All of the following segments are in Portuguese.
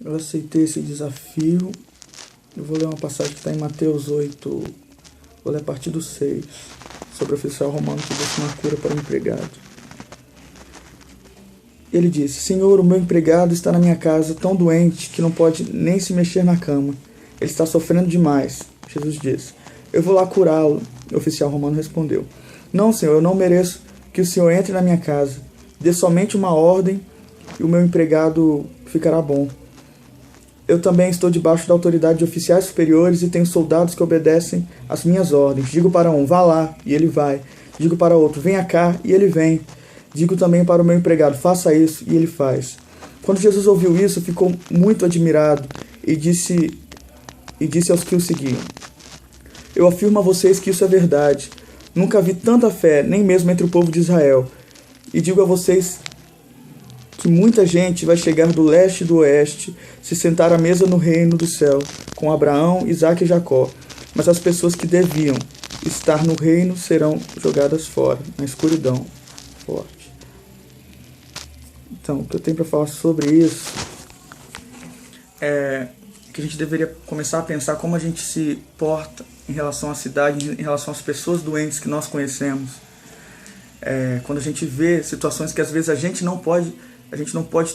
Eu aceitei esse desafio. Eu vou ler uma passagem que está em Mateus 8, vou ler a partir do 6, sobre o oficial romano que disse uma cura para o empregado. Ele disse: Senhor, o meu empregado está na minha casa tão doente que não pode nem se mexer na cama. Ele está sofrendo demais. Jesus disse: Eu vou lá curá-lo. O oficial romano respondeu: Não, Senhor, eu não mereço que o Senhor entre na minha casa. Dê somente uma ordem e o meu empregado ficará bom. Eu também estou debaixo da autoridade de oficiais superiores e tenho soldados que obedecem às minhas ordens. Digo para um: vá lá, e ele vai. Digo para outro: venha cá, e ele vem. Digo também para o meu empregado: faça isso, e ele faz. Quando Jesus ouviu isso, ficou muito admirado e disse aos que o seguiam: Eu afirmo a vocês que isso é verdade. Nunca vi tanta fé, nem mesmo entre o povo de Israel. E digo a vocês que muita gente vai chegar do leste e do oeste, se sentar à mesa no reino do céu, com Abraão, Isaque e Jacó. Mas as pessoas que deviam estar no reino serão jogadas fora, na escuridão forte. Então, o que eu tenho para falar sobre isso é que a gente deveria começar a pensar como a gente se porta em relação à cidade, em relação às pessoas doentes que nós conhecemos. Quando a gente vê situações que às vezes a gente não pode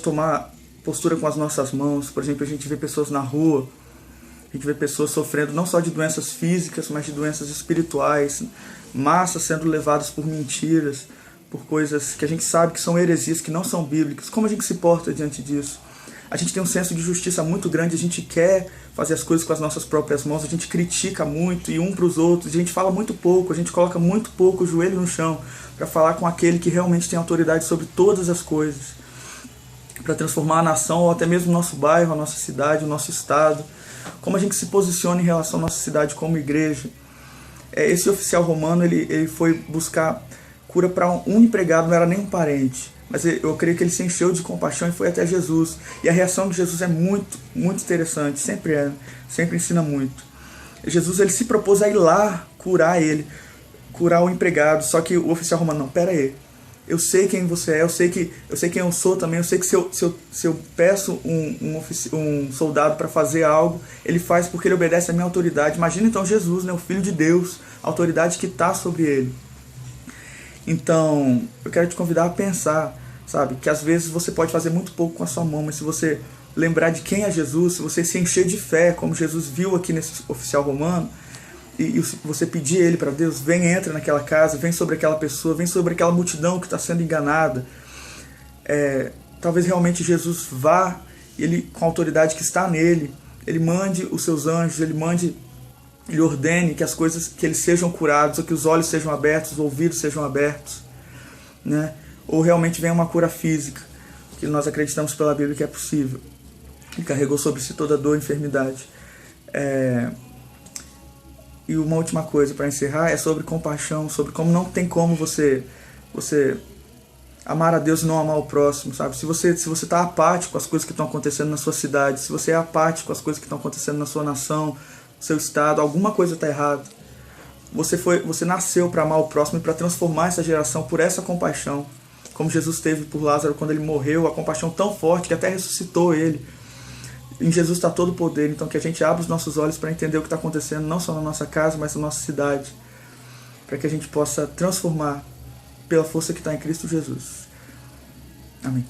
tomar postura com as nossas mãos. Por exemplo, a gente vê pessoas na rua, a gente vê pessoas sofrendo não só de doenças físicas, mas de doenças espirituais, massas sendo levadas por mentiras, por coisas que a gente sabe que são heresias, que não são bíblicas. Como a gente se porta diante disso? A gente tem um senso de justiça muito grande, a gente quer fazer as coisas com as nossas próprias mãos, a gente critica muito e um para os outros, a gente fala muito pouco, a gente coloca muito pouco o joelho no chão para falar com aquele que realmente tem autoridade sobre todas as coisas, para transformar a nação ou até mesmo o nosso bairro, a nossa cidade, o nosso estado. Como a gente se posiciona em relação à nossa cidade como igreja. Esse oficial romano ele foi buscar cura para um empregado, não era nem um parente. Mas eu creio que ele se encheu de compaixão e foi até Jesus. E a reação de Jesus é muito, muito interessante. Sempre ensina muito. Jesus ele se propôs a ir lá curar o empregado. Só que o oficial romano: não, pera aí. Eu sei quem você é, eu sei quem eu sou também. Eu sei que se eu peço um soldado para fazer algo, ele faz porque ele obedece à minha autoridade. Imagina então Jesus, né, o Filho de Deus, a autoridade que está sobre ele. Então, eu quero te convidar a pensar, sabe, que às vezes você pode fazer muito pouco com a sua mão, mas se você lembrar de quem é Jesus, se você se encher de fé, como Jesus viu aqui nesse oficial romano, e você pedir ele para Deus: vem, entra naquela casa, vem sobre aquela pessoa, vem sobre aquela multidão que está sendo enganada. Talvez realmente Jesus vá, ele com a autoridade que está nele, ele mande os seus anjos, ele ordene que as coisas, que eles sejam curados, ou que os olhos sejam abertos, os ouvidos sejam abertos, né? Ou realmente venha uma cura física, que nós acreditamos pela Bíblia que é possível. Ele carregou sobre si toda dor e enfermidade. E uma última coisa para encerrar é sobre compaixão, sobre como não tem como você amar a Deus e não amar o próximo, sabe? Se você está apático com as coisas que estão acontecendo na sua cidade, se você é apático com as coisas que estão acontecendo na sua nação, seu estado, alguma coisa está errada. Você nasceu para amar o próximo e para transformar essa geração por essa compaixão, como Jesus teve por Lázaro quando ele morreu, a compaixão tão forte que até ressuscitou ele. Em Jesus está todo o poder, então que a gente abra os nossos olhos para entender o que está acontecendo, não só na nossa casa, mas na nossa cidade, para que a gente possa transformar pela força que está em Cristo Jesus. Amém.